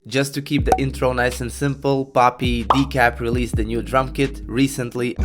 Just to keep the intro nice and simple, Poppy DECAP released the new drum kit recently.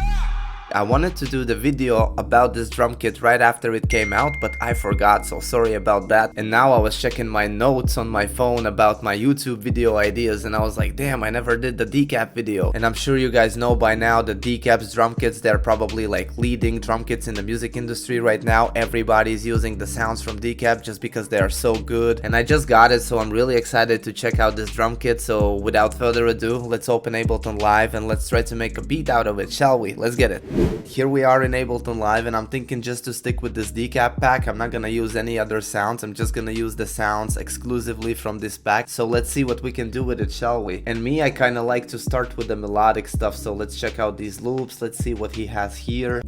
I wanted to do the video about this drum kit right after it came out, but I forgot, so sorry about that. And now I was checking my notes on my phone about my YouTube video ideas, and I was like, damn, I never did the DECAP video. And I'm sure you guys know by now that DECAP's drum kits, they're probably like leading drum kits in the music industry right now. Everybody's using the sounds from DECAP just because they are so good. And I just got it, so I'm really excited to check out this drum kit. So without further ado, let's open Ableton Live and let's try to make a beat out of it, shall we? Let's get it. Here we are in Ableton Live, and I'm thinking just to stick with this DECAP pack. I'm not gonna use any other sounds, I'm just gonna use the sounds exclusively from this pack. So let's see what we can do with it, shall we? And me, I kinda like to start with the melodic stuff, so let's check out these loops. Let's see what he has here.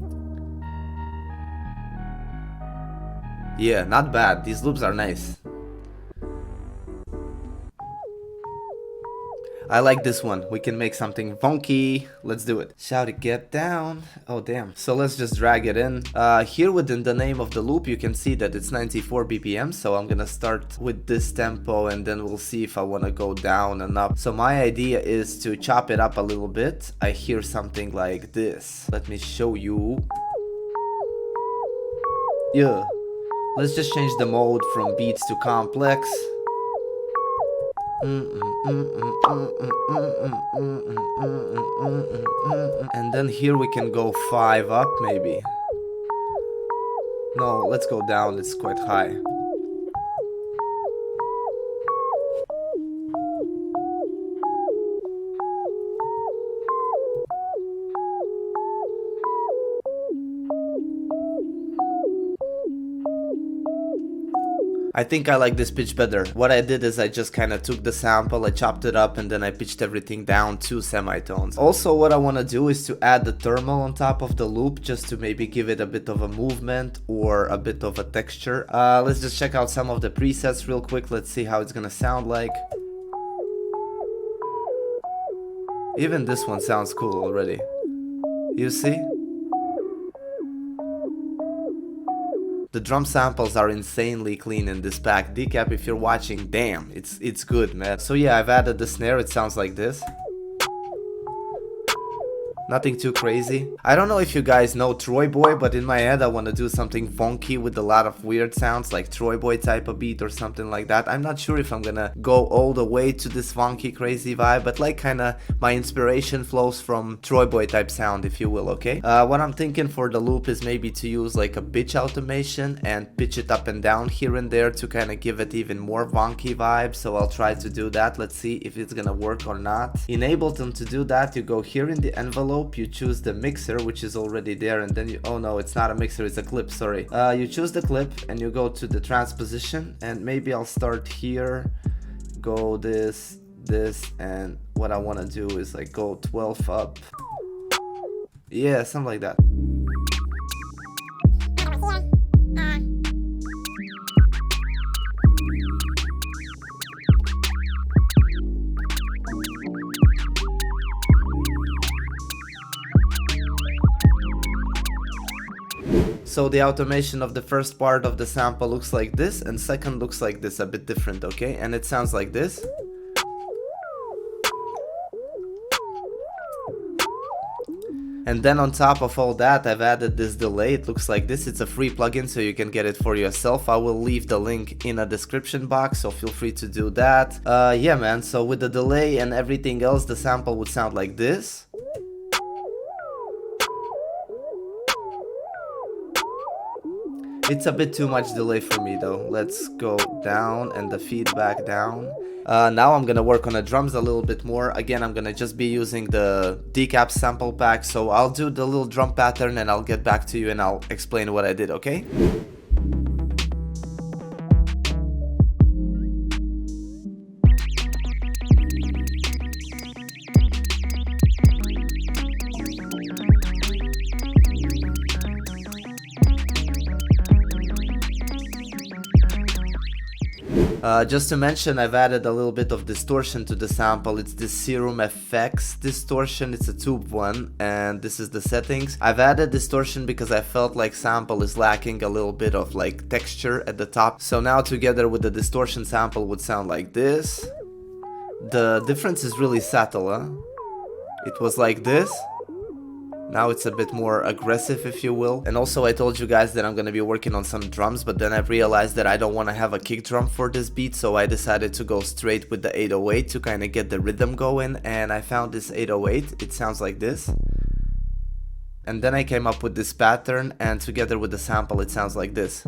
Yeah, not bad, these loops are nice. I like this one. We can make something funky. Let's do it. Shout it, get down. Oh, damn. So let's just drag it in. Here within the name of the loop, you can see that it's 94 BPM. So I'm gonna start with this tempo and then we'll see if I wanna go down and up. So my idea is to chop it up a little bit. I hear something like this. Let me show you. Yeah. Let's just change the mode from beats to complex. And then here we can go 5 up maybe. No, let's go down, it's quite high. I think I like this pitch better. What I did is I just kind of took the sample, I chopped it up, and then I pitched everything down to semitones. Also, what I want to do is to add the thermal on top of the loop, just to maybe give it a bit of a movement or a bit of a texture. Let's just check out some of the presets real quick. Let's see how it's gonna sound like. Even this one sounds cool already. You see? The drum samples are insanely clean in this pack. DECAP, if you're watching, damn, it's good, man. So yeah, I've added the snare, it sounds like this. Nothing too crazy. I don't know if you guys know Troy Boy, but in my head I want to do something funky with a lot of weird sounds, like Troy Boy type of beat or something like that. I'm not sure if I'm gonna go all the way to this funky crazy vibe, but like kinda my inspiration flows from Troy Boy type sound, if you will, okay? What I'm thinking for the loop is maybe to use like a pitch automation and pitch it up and down here and there to kind of give it even more funky vibe. So I'll try to do that. Let's see if it's gonna work or not. In Ableton, to do that, you go here in the envelope, you choose the mixer, which is already there, and then you, oh no, it's not a mixer, it's a clip, sorry. You choose the clip and you go to the transposition, and maybe I'll start here, go this, and what I want to do is like go 12 up. Yeah, something like that. So the automation of the first part of the sample looks like this, and second looks like this, a bit different, okay? And it sounds like this. And then on top of all that, I've added this delay. It looks like this. It's a free plugin, so you can get it for yourself. I will leave the link in a description box, so feel free to do that. Yeah, man, so with the delay and everything else, the sample would sound like this. It's a bit too much delay for me though. Let's go down and the feedback down. Now I'm gonna work on the drums a little bit more. Again, I'm gonna just be using the DECAP sample pack, so I'll do the little drum pattern and I'll get back to you and I'll explain what I did, okay? Just to mention, I've added a little bit of distortion to the sample. It's the Serum FX distortion. It's a tube one, and this is the settings. I've added distortion because I felt like sample is lacking a little bit of like texture at the top. So now together with the distortion, sample would sound like this. The difference is really subtle, huh? It was like this. Now it's a bit more aggressive, if you will. And also I told you guys that I'm gonna be working on some drums, but then I realized that I don't want to have a kick drum for this beat, so I decided to go straight with the 808 to kind of get the rhythm going. And I found this 808, it sounds like this. And then I came up with this pattern, and together with the sample it sounds like this.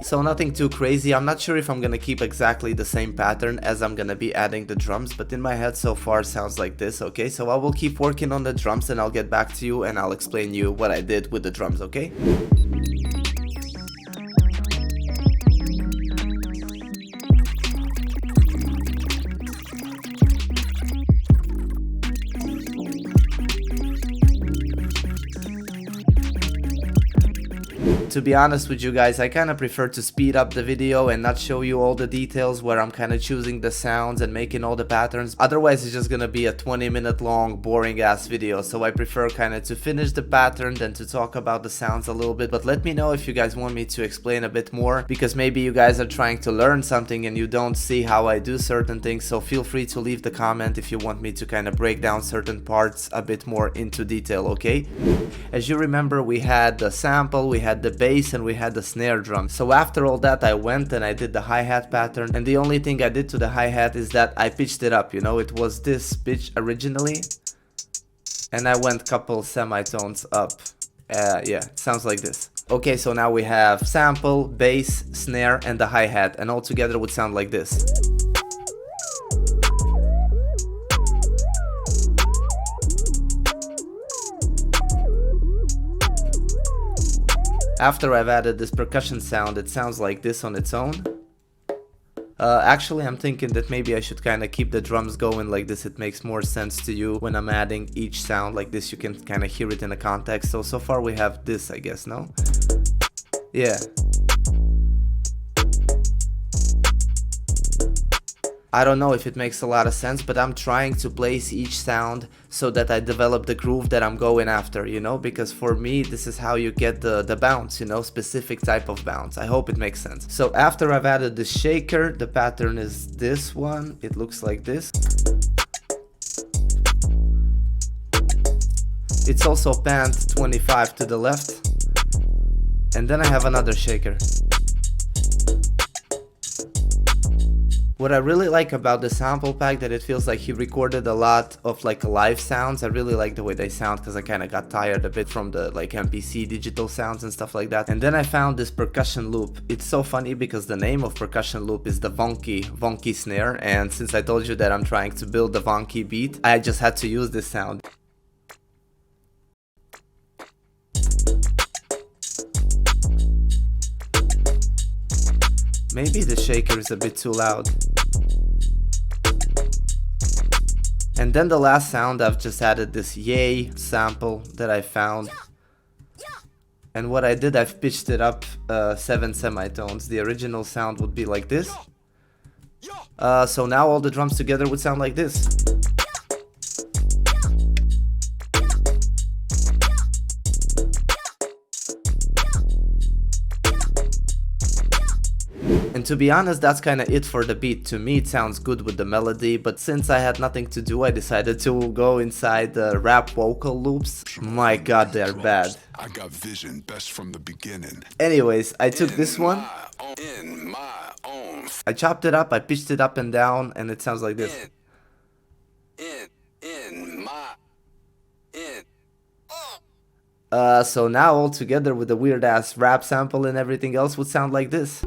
So nothing too crazy. I'm not sure if I'm gonna keep exactly the same pattern as I'm gonna be adding the drums, but in my head so far sounds like this, okay? So I will keep working on the drums and I'll get back to you and I'll explain you what I did with the drums, okay? To be honest with you guys, I kind of prefer to speed up the video and not show you all the details where I'm kind of choosing the sounds and making all the patterns. Otherwise it's just gonna be a 20-minute long boring ass video, so I prefer kind of to finish the pattern than to talk about the sounds a little bit. But let me know if you guys want me to explain a bit more, because maybe you guys are trying to learn something and you don't see how I do certain things, so feel free to leave the comment if you want me to kind of break down certain parts a bit more into detail, okay? As you remember, we had the sample, we had the bass, and we had the snare drum. So after all that I went and I did the hi-hat pattern, and the only thing I did to the hi-hat is that I pitched it up, you know, it was this pitch originally and I went couple semitones up. Yeah, it sounds like this. Okay, so now we have sample, bass, snare and the hi-hat, and all together would sound like this. After I've added this percussion sound, it sounds like this on its own. Actually, I'm thinking that maybe I should kind of keep the drums going like this. It makes more sense to you when I'm adding each sound like this. You can kind of hear it in the context. So far we have this, I guess, no? Yeah. I don't know if it makes a lot of sense, but I'm trying to place each sound so that I develop the groove that I'm going after, you know, because for me this is how you get the bounce, you know, specific type of bounce. I hope it makes sense. So after I've added the shaker, the pattern is this one. It looks like this. It's also panned 25 to the left. And then I have another shaker. What I really like about the SamplePack, that it feels like he recorded a lot of like live sounds. I really like the way they sound because I kind of got tired a bit from the like MPC digital sounds and stuff like that. And then I found this percussion loop. It's so funny because the name of percussion loop is the wonky snare, and since I told you that I'm trying to build the wonky beat, I just had to use this sound. Maybe the shaker is a bit too loud. And then the last sound, I've just added this yay sample that I found. And what I did, I've pitched it up 7 semitones. The original sound would be like this. So now all the drums together would sound like this. And to be honest, that's kinda it for the beat. To me it sounds good with the melody, but since I had nothing to do, I decided to go inside the rap vocal loops. My god, they're bad. I got vision best from the beginning. Anyways, I took this one, I chopped it up, I pitched it up and down, and it sounds like this. So now all together with the weird ass rap sample and everything else would sound like this.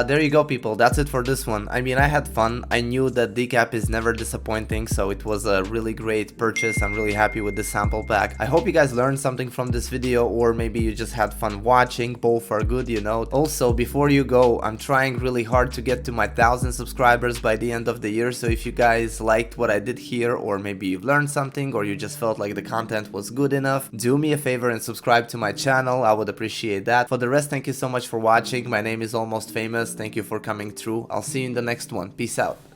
there you go, people. That's it for this one. I mean, I had fun. I knew that DECAP is never disappointing, so it was a really great purchase. I'm really happy with the sample pack. I hope you guys learned something from this video, or maybe you just had fun watching. Both are good, you know. Also, before you go, I'm trying really hard to get to my 1,000 subscribers by the end of the year, so if you guys liked what I did here, or maybe you've learned something, or you just felt like the content was good enough, do me a favor and subscribe to my channel. I would appreciate that. For the rest, thank you so much for watching. My name is Almostxfamous. Thank you for coming through. I'll see you in the next one. Peace out.